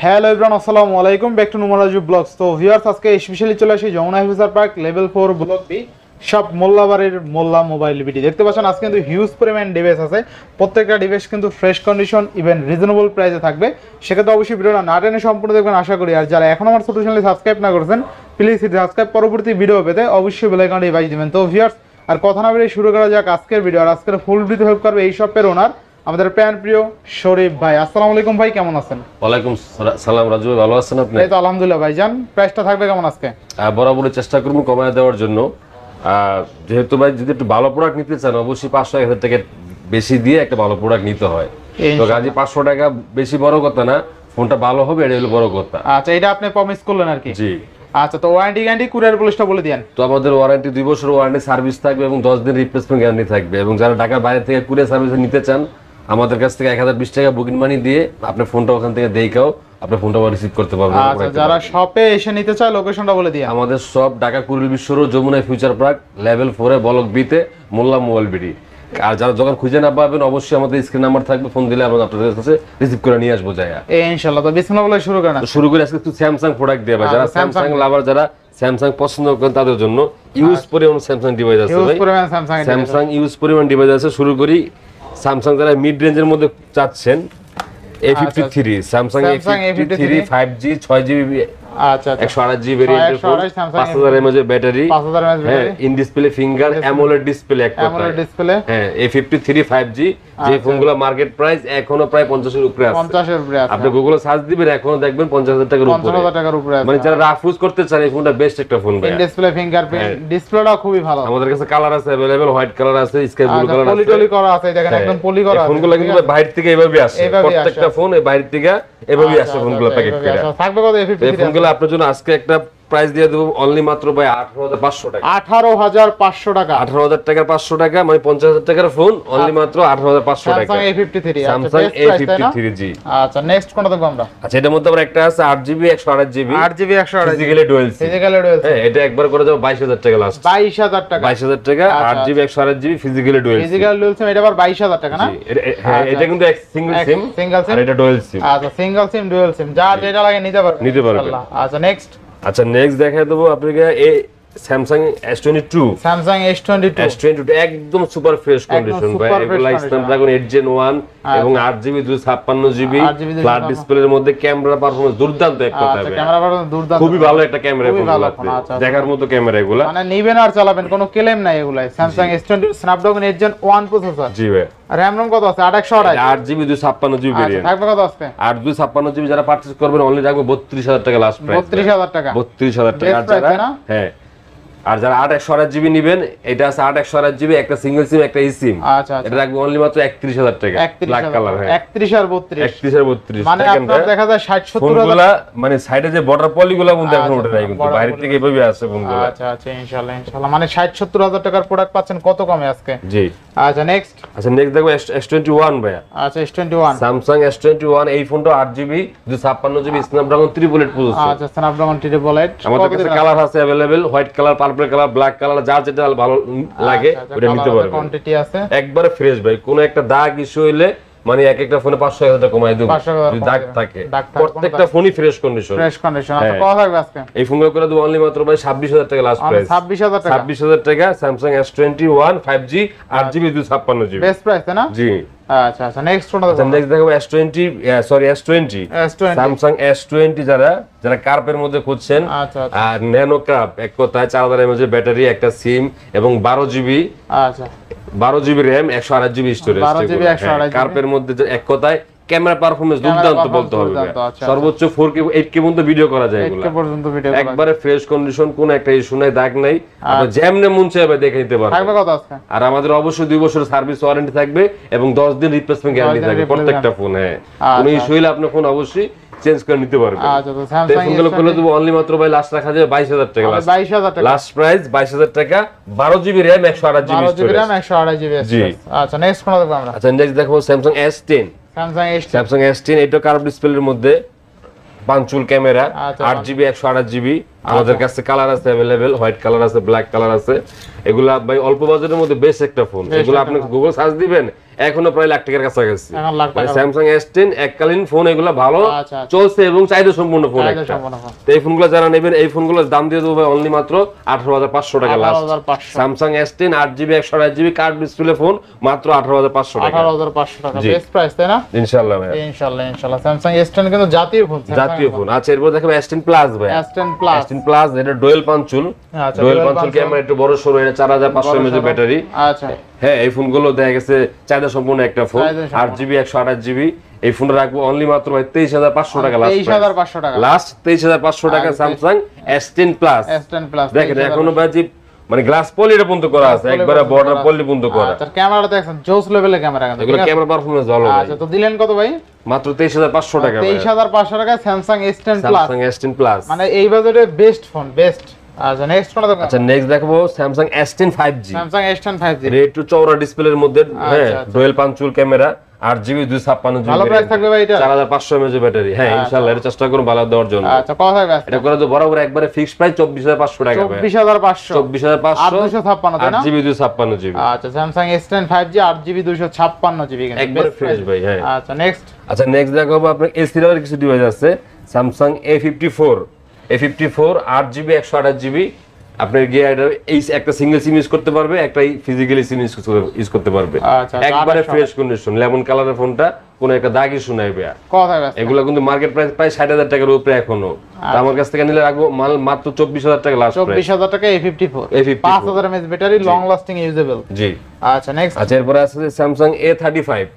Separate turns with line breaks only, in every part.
Hello everyone, আসসালামু আলাইকুম, back to নুমারাজু ব্লগস। তো ভিউয়ার্স, আজকে স্পেশালি চলে আসি Jamuna future park level 4 block B সব মোল্লাবাড়ির মোল্লা মোবাইল বিডি। দেখতে পাচ্ছেন আজকে কিন্তু হিউজ পরিমাণ ডিভাইস আছে, প্রত্যেকটা ডিভাইস কিন্তু ফ্রেশ কন্ডিশন ইভেন রিজনেবল প্রাইসে থাকবে। সেক্ষেত্রে অবশ্যই ভিডিওটা না টেনে সম্পূর্ণ দেখবেন আশা করি। আর যারা এখন আমার ছোট চ্যানেলে সাবস্ক্রাইব না করেছেন, প্লিজ সাবস্ক্রাইব, পরবর্তী ভিডিও পেতে অবশ্যই বেল আইকনটি বাজিয়ে দিবেন। তো ভিউয়ার্স, আর কথা না বেরিয়ে শুরু করা যাক আজকের ভিডিও। আর আজকের ফুল ভিডিও হেল্প করবে এই শপের ওনার আমাদের প্যান প্রিয় শরীফ ভাই। আসসালামু আলাইকুম ভাই, কেমন আছেন?
ওয়ালাইকুম সালাম রাজু ভাই, ভালো আছেন আপনি?
এই তো আলহামদুলিল্লাহ ভাইজান। প্রাইসটা থাকবে কেমন আজকে?
বরাবরই চেষ্টা করব কমায় দেওয়ার জন্য। যেহেতু ভাই যদি একটু ভালো প্রোডাক্ট নিতে চান অবশ্যই 500-1000 টাকা বেশি দিয়ে একটা ভালো প্রোডাক্ট নিতে হয়। তো গাজি 500 টাকা বেশি বড় কথা না, ফোনটা ভালো হবে এটা হলো বড় কথা।
আচ্ছা, এটা আপনি প্রমিস করলেন আর কি।
জি
আচ্ছা, তো ওয়ারেন্টি গ্যারান্টি কুরিয়ার পলিসটা বলে দেন।
তো আমাদের ওয়ারেন্টি 2 বছর ওয়ারেন্টি সার্ভিস থাকবে এবং 10 দিন রিপ্লেসমেন্ট গ্যারান্টি থাকবে। এবং যারা ঢাকার বাইরে থেকে কুরিয়ার সার্ভিসে নিতে চান আমাদের কাছ থেকে 1020 টাকা বুকিং মানি দিয়ে আপনার ফোনটা ওখান থেকে দেখাও আপনার ফোনটা রিসিভ করতে পারবেন।
আচ্ছা, যারা শপে এসে নিতে চায় লোকেশনটা বলে দিন।
আমাদের সব Dhaka Kuril Bishwa road Jamuna future park level 4 এ ব্লক বি তে মোল্লা মোবাইল বিডি। আর যারা যখন খুঁজে না পাবেন অবশ্যই আমাদের স্ক্রিন নাম্বার থাকবে, ফোন দিলে আমরা আপনাদের কাছে রিসিভ করে নিয়ে আসবো যায়া
ইনশাআল্লাহ। তো বিসমিল্লাহ বলে শুরু করেন।
তো শুরু করে আজকে একটু স্যামসাং প্রোডাক্ট দিয়ে ভাই, যারা স্যামসাং লাভার, যারা স্যামসাং পছন্দ করেন তাদের জন্য ইউজ পরিমাণ স্যামসাং ডিভাইস আছে ভাই। স্যামসাং ইউজ পরিমাণ ডিভাইস আছে। শুরু করি স্যামসাং যারা মিড রেঞ্জের মধ্যে চাচ্ছেন, A53 Samsung A53 5G 6GB
আচ্ছা
128GB ভেরিয়েন্টের ফোন, 5000 mAh এর ব্যাটারি, হ্যাঁ in display finger AMOLED display, এক কথায় হ্যাঁ A53 5G। যে ফোনগুলো মার্কেট প্রাইস এখনো প্রায় 50 এর উপরে আছে।
50 এর উপরে আছে।
আপনি গুগলে সার্চ দিবেন এখনো দেখবেন 50000 টাকার উপরে।
50000 টাকার উপরে আছে।
মানে যারা রাফ ইউজ করতে চান এই ফোনটা বেস্ট একটা ফোন ভাই।
ইন ডিসপ্লে ফিঙ্গারপ্রিন্ট, ডিসপ্লেটা খুবই ভালো।
আমাদের কাছে কালার আছে अवेलेबल, হোয়াইট কালার আছে, স্কাই ব্লু কালার আছে,
পলি করা আছে। দেখেন একদম পলি করা আছে।
ফোনগুলো কিন্তু বাইরে থেকে এভাবে আসে, প্রত্যেকটা ফোন এই বাইরে থেকে এভাবেই আসে ফোনগুলো প্যাকেট করে।
থাকবে কত A53?
এই ফোনগুলো আপনার জন্য আজকে একটা প্রাইস দিয়ে দেব অনলি মাত্র ভাই 18500 টাকা।
18500 টাকা।
18000 টাকার 500 টাকা মানে 50000 টাকার ফোন অনলি মাত্র 18500 টাকা।
Samsung A53,
Samsung A53 জি।
আচ্ছা, নেক্সট কোনটা দেখব আমরা?
আচ্ছা, এটার মধ্যে আবার একটা আছে 8GB 128GB
8GB 128GB
physically dual SIM.
হ্যাঁ,
এটা একবার করে দাও 22000 টাকা লাস্ট।
22000 টাকা।
22000 টাকা 8GB 128GB physically dual SIM.
Physical dual SIM এটা আবার 22000 টাকা না?
হ্যাঁ, এটা কিন্তু এক সিঙ্গেল সিম আর এটা ডুয়াল সিম।
আচ্ছা, সিঙ্গেল সিম ডুয়াল সিম, যা যেটা লাগে নিতে পারবেন। আচ্ছা, নেক্সট
দেখাই দেবো আপনাকে এই স্যামসাং S22।
স্যামসাং S22
একদম সুপার ফ্রেশ কন্ডিশন ভাই। এগুলা স্ন্যাপড্রাগন 8 Gen 1 এবং 8GB 256GB ফ্ল্যাট ডিসপ্লের মধ্যে ক্যামেরা পারফরম্যান্স দুর্দান্ত এক কথা ভাই।
ক্যামেরা পারফরম্যান্স দুর্দান্ত,
খুবই ভালো একটা ক্যামেরা এগুলা, দেখার মতো ক্যামেরা এগুলা।
মানে নিবেন আর চালাবেন, কোনো ক্লেম নাই এগুলা। Samsung S22 Snapdragon 8 Gen 1 processor.
জি ভাই।
RAM ROM কত আছে? 8/128
8GB 256GB ভেরিয়েন্ট।
থাকবে কত আছে?
8 256GB যারা পারচেজ করবেন অনলি রাখবে 32000 টাকা লাস্ট প্রাইস।
32000 টাকা।
32000 টাকা। যারা হ্যাঁ, আর যারা 8/128GB নেবেন, এটা আছে 8/128GB একটা সিঙ্গেল সিম একটা eSIM।
আচ্ছা,
এটা রাখবে অনলি মাত্র 31000 টাকা। ব্ল্যাক কালার, হ্যাঁ
31 আর 32।
31 আর 32
মানে আপনার দেখা যায় 60-70 হাজার।
মানে সাইডে যে বর্ডার পলিগুলো মধ্যে এখন ওঠে নাই, কিন্তু বাইরে থেকে এভাবে আসে ফোনগুলো।
আচ্ছা, ইনশাআল্লাহ মানে 60-70 হাজার টাকার প্রোডাক্ট পাচ্ছেন কত কমে আজকে।
জি।
আচ্ছা, নেক্সট
দেখো S21 ভাইয়া।
আচ্ছা, S21
Samsung S21 এই ফোনটা 8GB 256GB স্ন্যাপড্রাগন 3 প্রসেসর।
আচ্ছা, স্ন্যাপড্রাগন 3
আমাদের কাছে কালার আছে available, white colour, purple colour, black colour, যার যেটা ভালো লাগে ওটা নিতে পারবেন।
কোয়ান্টিটি আছে
একবারে ফ্রেশ ভাই। কোন একটা দাগ ইস্যু হইলে মানে এক একটা ফোনে 500 টাকা কমাই দেব যদি দাগ থাকে। প্রত্যেকটা ফোনই ফ্রেশ কন্ডিশন।
আচ্ছা, কত থাকবে আজকে?
এই ফোনগুলো করে দেব অনলি মাত্র ভাই 26000 টাকা লাস্ট প্রাইস। 26000 টাকা Samsung S21 5G 8GB 256GB
best price তাই না?
জি।
আচ্ছা, নেক্সট কোনটা দেখব?
নেক্সট দেখো S20 Samsung S20 যারা কার্পের মধ্যে খুঁজছেন। আর ন্যানো কার্প, এক কথায় 4000 mAh ব্যাটারি, একটা সিম এবং 12GB।
আচ্ছা,
12GB RAM 128GB storage.
12GB 128GB
কার্পের মধ্যে এক কথায় ক্যামেরা পারফরম্যান্স দুর্দান্ত বলতে হবে। সর্বোচ্চ 4K 8K পর্যন্ত ভিডিও করা যায় এগুলো। একবারে ফ্রেশ কন্ডিশন, কোন একটা ইস্যু নাই, দাগ নাই। আপনি যেমনে মন চাইবে দেখে নিতে পারবেন।
থাকবে কত আছে?
আর আমাদের অবশ্যই 2 বছর সার্ভিস ওয়ারেন্টি থাকবে এবং 10 দিন রিপ্লেসমেন্ট গ্যারান্টি থাকবে প্রত্যেকটা ফোনে। কোনো ইস্যু হলে আপনি ফোন অবশ্যই চেঞ্জ করে নিতে পারবেন।
আচ্ছা, তো স্যামসাং
ফোনগুলো করে দেব অনলি মাত্র ভাই লাস্ট রাখা যায় 22000 টাকা।
22000 টাকা
লাস্ট প্রাইস 22000 টাকা। 12GB RAM 128GB storage.
128GB। আচ্ছা, নেক্সট কোনটা দেখব আমরা?
আচ্ছা, নেক্সট দেখো Samsung S10। Samsung S10 এটা কার্ভ ডিসপ্লের মধ্যে, পাঞ্চুল ক্যামেরা, 8GB 128GB। আমাদের কাছে কালার আছে अवेलेबल, হোয়াইট কালার আছে, ব্ল্যাক কালার আছে। এগুলা ভাই অল্প বাজেটের মধ্যে বেশ একটা ফোন। এগুলো আপনি গুগল সার্চ দিবেন এখনো প্রায় লাখ টাকার কাছাকাছি।
এখন লাখ টাকা
স্যামসাং S10 এককালীন ফোন, এগুলো ভালো
আচ্ছা,
চলছে এবং চাহিদা সম্পূর্ণ ফোন একটা।
সম্পূর্ণ ফোন।
তো এই ফোনগুলো যারা নেবেন, এই ফোনগুলোর দাম দিয়ে দেবো অনলি মাত্র 18,500 টাকা last.
18,500
Samsung S10 8GB 128GB card display phone মাত্র 18,500 টাকা।
18,500 টাকা বেস্ট প্রাইস, তাই না?
ইনশাআল্লাহ ভাই,
ইনশাআল্লাহ। স্যামসাং S10 কিন্তু জাতীয় ফোন,
জাতীয় ফোন। আচ্ছা, এরপর দেখাবো S10 প্লাস ভাই।
S10 প্লাস,
S10 প্লাস এটা ডুয়াল পাঞ্চুল।
আচ্ছা,
ডুয়াল পাঞ্চুল ক্যামেরা, একটু বড় সরো, এটা 4500 mAh ব্যাটারি।
আচ্ছা
হ্যাঁ, এই ফোনগুলো দেখা গেছে চাহিদা সম্পূর্ণ একটা ফোন, 8GB 128GB। এই ফোনটা রাখবো অনলি মাত্র ভাই 23,500 টাকা লাস্ট।
23,500 টাকা
লাস্ট 23,500 টাকা Samsung S10 plus.
S10 plus
দেখেন এখনো বাজি মানে গ্লাস পলির পর্যন্ত করা আছে, একবারে বর্ডার পলি পর্যন্ত করা।
আচ্ছা, ক্যামেরা দেখেন জোস লেভেলের ক্যামেরা কিন্তু,
এগুলো ক্যামেরা পারফরম্যান্স ভালো ভাই।
আচ্ছা, তো দিলেন কত ভাই?
মাত্র 23,500 টাকা ভাই।
23,500 টাকা Samsung S10 plus,
Samsung S10 plus
মানে এই বাজেটে বেস্ট ফোন, বেস্ট। আচ্ছা, নেক্সট কোনটা দেখো?
আচ্ছা, নেক্সট দেখাবো Samsung S10 5G।
Samsung S10 5G
red two চওড়া ডিসপ্লের মধ্যে, হ্যাঁ, ডুয়াল পাঞ্চুল ক্যামেরা, 8GB 256GB।
ভালো প্রাইস থাকবে ভাই এটা?
4500 mAh ব্যাটারি। হ্যাঁ, ইনশাআল্লাহ এটা চেষ্টা করব ভালো দেওয়ার জন্য।
আচ্ছা, কত থাকবে?
এটা করে তো বরাবর একবারে ফিক্সড প্রাইস 24,500 টাকা ভাই।
24,500
24,500
256, তাই না?
8GB 256GB।
আচ্ছা, Samsung S10 5G 8GB 256GB কিন্তু
একবারে ফ্রেশ ভাই। হ্যাঁ,
আচ্ছা, নেক্সট।
আচ্ছা, নেক্সট দেখাবো আপনার এই সিরিয়ালের কিছু ডিভাইস আছে। Samsung A54 8GB 128GB। আপনার গিয়ে এই একটা সিঙ্গেল সিম ইউজ করতে পারবে, একটা ফিজিক্যালি সিম ইউজ করতে পারবে।
আচ্ছা,
একবারে ফ্রেশ কন্ডিশন, লেমন কালারের ফোনটা, কোনো একটা দাগ ইস্যু নাই ভাই।
কত থাকবে?
এগুলো কিন্তু মার্কেট প্রাইস প্রায় 60,000 টাকার উপরে এখনো। তো আমার কাছ থেকে নিলে রাখবো মাল মাত্র 24,000 টাকা লাস্ট প্রাইস।
24,000 টাকা A54 5000 mAh battery, long lasting usable.
জি।
আচ্ছা, নেক্সট।
আচ্ছা, এরপর আছে Samsung A35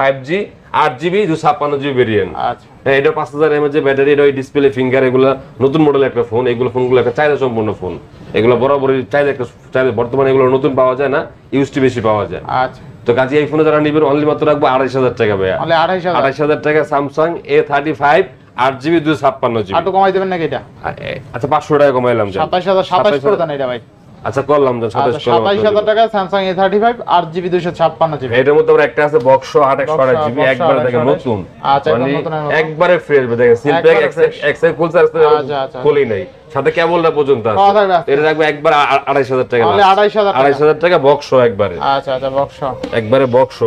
5G 8GB 256GB variant.
আচ্ছা,
হ্যাঁ, এটা 5000 mAh ব্যাটারি, এটা ডিসপ্লে ফিঙ্গার, এগুলো নতুন মডেল একটা ফোন। এগুলো ফোনগুলো একটা চাহিদা সম্পূর্ণ ফোন, এগুলো বরাবরই চাহিদা একটা চাহিদা। বর্তমানে এগুলো নতুন পাওয়া যায় না, ইউজটি বেশি পাওয়া যায়।
আচ্ছা,
তো কাজে এই ফোনে যারা নিবেন অনলি মাত্র রাখবো 28000 টাকা ভাই।
তাহলে 28000
28000 টাকা স্যামসাং A35 8GB 256GB।
আটু কমাই দিবেন নাকি এটা?
আচ্ছা, 500 টাকা কমাইলাম।
27,027 করে দেন এটা ভাই।
আচ্ছা, করলাম না
27,000 টাকা স্যামসাং A35 8GB 256GB।
এটার মধ্যে আবার একটা আছে বক্স 8/128GB, একবারে দেখেন নতুন।
আচ্ছা,
মানে
নতুন
একবারে ফ্রেশ দেখেন, সিল প্যাক এক্সেল ফুল সার্ভিস খুলি নাই, সাথে কেবলটা পর্যন্ত আছে। এটা রাখবে একবার 28000 টাকা।
তাহলে
28000 টাকা বক্স একবারে।
আচ্ছা, আচ্ছা, বক্স
একবারে বক্স।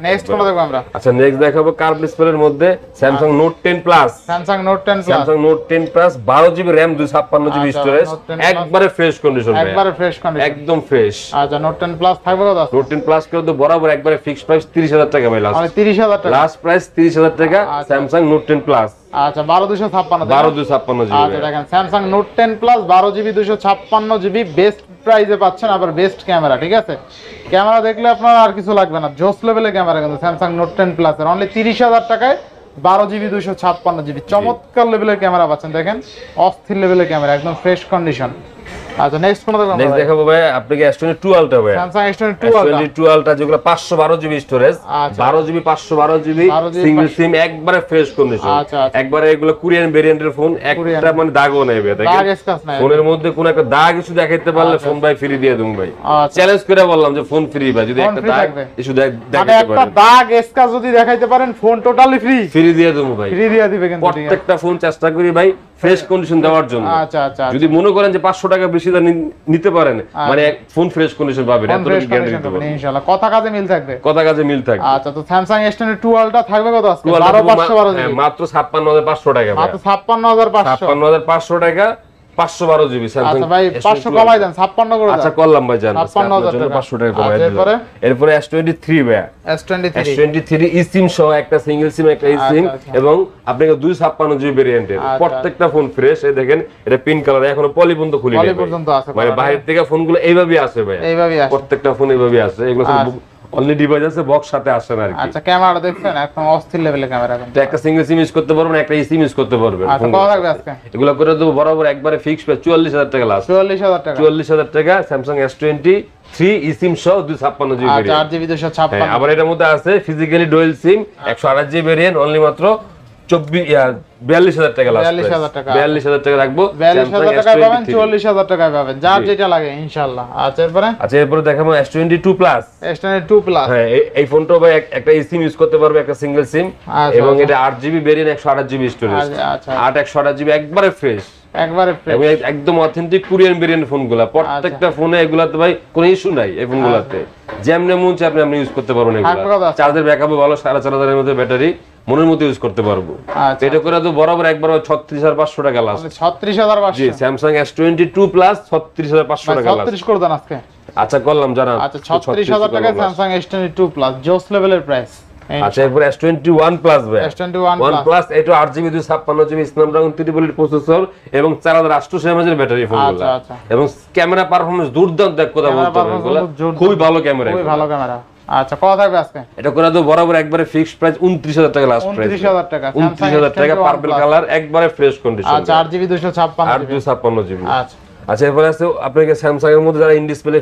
নেক্সট কোনটা দেখব আমরা?
আচ্ছা, নেক্সট দেখাবো কার্ভ ডিসপ্লের মধ্যে Samsung note 10 plus.
Samsung note 10 plus,
Samsung note 10 plus 12GB RAM 256GB storage, একবারে ফ্রেশ কন্ডিশন ভাই,
একবারে ফ্রেশ কন্ডিশন,
একদম ফ্রেশ।
আচ্ছা, নোট 10 প্লাস থাকবে কত?
নোট 10 প্লাস করে তো বরাবর একবারে ফিক্সড প্রাইস 30000 টাকা ভাই লাস্ট।
মানে 30000 টাকা
লাস্ট প্রাইস 30000 টাকা স্যামসাং নোট 10 প্লাস।
আচ্ছা, 12256
12256GB।
আচ্ছা, দেখেন Samsung note 10 plus 12GB 256GB best প্রাইসে পাচ্ছেন, আবার বেস্ট ক্যামেরা। ঠিক আছে, ক্যামেরা দেখলে আপনার আর কিছু লাগবে না, জোস লেভেলের ক্যামেরা কিন্তু স্যামসাং নোট 10 প্লাস এর অনলি 30000 টাকায় 12GB 256GB চমৎকার লেভেলের ক্যামেরা পাচ্ছেন। দেখেন অস্থির লেভেলের ক্যামেরা, একদম ফ্রেশ কন্ডিশন। আচ্ছা, নেক্সট কোনটা দেখব?
নেক্সট দেখাবো ভাই আপনাকে S22 Ultra ভাই।
স্যামসাং S22
S22 Ultra যেগুলো 512GB storage, 12GB 512GB single সিম, একবারে ফ্রেশ কন্ডিশন। একবারে এগুলো কোরিয়ান ভেরিয়েন্টের ফোন, একটা মানে দাগও নেই ভাই। দেখেন ফোনের মধ্যে কোনো একটা দাগ ইস্যু দেখাইতে পারলে ফোন ভাই ফ্রি দিয়ে দেব ভাই। চ্যালেঞ্জ করে বললাম যে ফোন ফ্রি ভাই, যদি একটা দাগ ইস্যু দেখাইতে পারেন,
একটা দাগ স্ক্র্যাচ যদি দেখাইতে পারেন ফোন টোটালি ফ্রি
দিয়ে দেব ভাই।
ফ্রি দিয়ে দিবে কিন্তু
প্রত্যেকটা ফোন চেষ্টা করি ভাই ফ্রেশ কন্ডিশন দেওয়ার জন্য।
আচ্ছা, আচ্ছা,
যদি মনে করেন যে 500 টাকা বেশি নিতে পারেন, মানে ফোন ফ্রেশ কন্ডিশন পাবেন, এত গ্যারান্টি দিতে পারি
ইনশাআল্লাহ। কথা কাজে মিল থাকবে,
কথা কাজে মিল থাকবে।
আচ্ছা, তো স্যামসাং S22 Ultra থাকবে কত আজকে? 12512
মাত্র 56500 টাকা
মাত্র 56500
টাকা 512GB স্যামসাং।
আচ্ছা ভাই, 500 কমাই দেন, 56 করে দেন।
আচ্ছা, করলাম ভাই, জান
55000 টাকা
500 টাকা কমাই দিলাম। এরপরে S23 ভাই, S23 eSIM সহ একটা সিঙ্গেল সিম, একটা eSIM, এবং আপনাকে 256GB ভেরিয়েন্টের প্রত্যেকটা ফোন ফ্রেশ। এই দেখেন এটা পিঙ্ক কালার, এখনো পলি পর্যন্ত খুলি নাই, মানে বাইরে থেকে ফোনগুলো এইভাবেই আসে ভাই, প্রত্যেকটা ফোন এইভাবেই আসে। এগুলো অনলি ডিভাইস আছে, বক্স সাথে আসে না আর কি।
আচ্ছা, ক্যামেরা দেখছেন একদম অস্থির লেভেলের ক্যামেরা কিন্তু।
একটা সিঙ্গেল সিম ইউজ করতে পারবেন, একটা eSIM ইউজ করতে পারবেন।
আচ্ছা, কত লাগবে আজকে?
এগুলো করে দেব বরাবর একবারে ফিক্স প্রাইস 44000 টাকা লাস্ট। 44000 টাকা স্যামসাং S23 eSIM সহ 256GB ভেরিয়েন্ট।
8GB 256।
আবার এটার মধ্যে আছে physically dual SIM 128GB variant, only মাত্র 42000 টাকা লাস্ট। 42000 টাকা রাখবো,
42000 টাকা পাবেন, 44000 টাকা পাবেন, যার যেটা লাগে ইনশাআল্লাহ। আচ্ছা, এরপরে
দেখাবো S22 প্লাস।
S22 প্লাস,
হ্যাঁ, এই ফোনটা ভাই একটা eSIM ইউজ করতে পারবে, একটা সিঙ্গেল সিম, এবং এটা 8GB ভেরিয়েন্ট 128GB স্টোরেজ।
আচ্ছা,
128GB একবারে ফ্রেশ।
একবারে
এবং একদম অথেন্টিক কোরিয়ান ভেরিয়েন্ট ফোনগুলো, প্রত্যেকটা ফোনে এগুলাতে ভাই কোনো ইস্যু নাই। এই ফোনগুলোতে যেমনে মন চায় আপনি ইউজ করতে পারবেন। এগুলো চার্জের ব্যাকআপও ভালো, 4500 এর মধ্যে ব্যাটারি, মনের মতো ইউজ করতে পারবো। এটা করে তো বরাবর একবার 36500 টাকা লাস্ট।
36500
জি, Samsung S22 Plus 36500 টাকা লাস্ট।
36 করে দেন আজকে।
আচ্ছা করলাম জানা।
আচ্ছা 36000 টাকা Samsung S22 Plus জোস লেভেলের প্রাইস।
আচ্ছা এরপর S21 Plus ভাই,
S21
Plus এটা 8GB 256GB স্ন্যাপড্রাগন 388 প্রসেসর এবং 4800 mAh এর ব্যাটারি ফোনগুলো। এবং ক্যামেরা পারফরম্যান্স দুর্দান্ত, এক কথা বলতে হবে এগুলো খুবই ভালো ক্যামেরা,
খুবই ভালো ক্যামেরা। আচ্ছা কত থাকবে আজকে?
এটা করে তো বরাবর একবারে ফিক্সড প্রাইস 29000 টাকা লাস্ট প্রাইস।
29000 টাকা
29000 টাকা পার্পল কালার, একবারে ফ্রেশ কন্ডিশন।
আচ্ছা 8GB
256GB।
আচ্ছা
আচ্ছা এরপরে আছে আপনাকে স্যামসাং এর মধ্যে যারা ইন ডিসপ্লে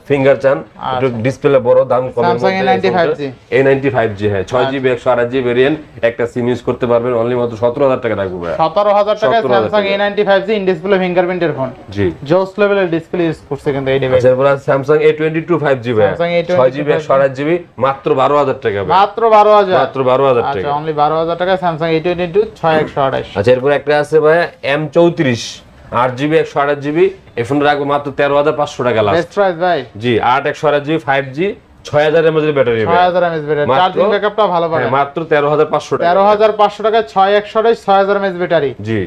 ফিঙ্গার চান, একটু ডিসপ্লে বড়, দাম কম,
স্যামসাং
A95G হ্যাঁ 6GB 128GB ভেরিয়েন্ট, একটা সিম ইউজ করতে পারবেন অনলি মাত্র 17000 টাকা রাখবো ভাই।
17000 টাকা স্যামসাং A95G ইন ডিসপ্লে ফিঙ্গারপ্রিন্টের ফোন।
জি
জোস লেভেলের ডিসপ্লে ইউজ করছে কিন্তু এই ডিভাইস।
আচ্ছা এরপর আছে স্যামসাং A22 5G ভাই, 6GB 128GB মাত্র 12000 টাকা ভাই।
মাত্র 12000,
মাত্র 12000 টাকা।
আচ্ছা অনলি 12000 টাকা স্যামসাং A22 6128।
আচ্ছা এরপর একটা আছে ভাই M34 8GB 128GB, এই ফোনটা রাখবো মাত্র 13500 টাকা লাস্ট।
বেস্ট প্রাইস ভাই।
জি 8 128GB 5G 6000 mAh এর ব্যাটারি,
6000 mAh ব্যাটারি, চার্জিং ব্যাকআপটা ভালো পাবেন।
মাত্র 13500 টাকা।
13500 টাকা 6128 6000 mAh ব্যাটারি।
জি